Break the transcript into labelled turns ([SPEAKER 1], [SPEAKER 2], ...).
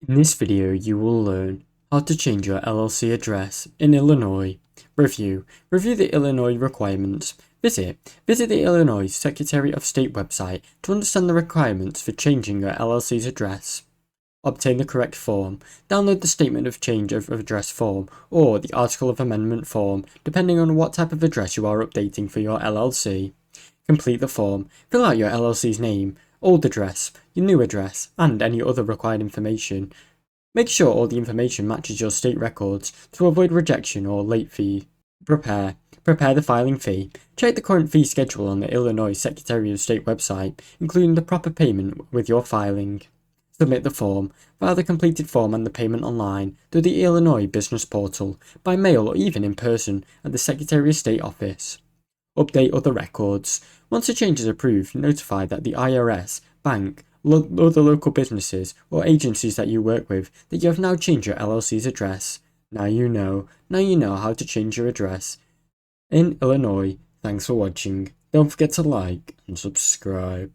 [SPEAKER 1] In this video, you will learn how to change your LLC address in Illinois. Review the Illinois requirements. Visit the Illinois Secretary of State website to understand the requirements for changing your LLC's address. Obtain the correct form. Download the Statement of Change of Address form or the Article of Amendment form, depending on what type of address you are updating for your LLC. Complete the form. Fill out your LLC's name, old address, your new address, and any other required information. Make sure all the information matches your state records to avoid rejection or late fee. Prepare the filing fee. Check the current fee schedule on the Illinois Secretary of State website, including the proper payment with your filing. Submit the form. File the completed form and the payment online through the Illinois Business Portal, by mail or even in person at the Secretary of State office. Update other records. Once a change is approved, notify that the IRS, bank, other local businesses or agencies that you work with that you have now changed your LLC's address. Now you know how to change your address in Illinois. Thanks for watching. Don't forget to like and subscribe.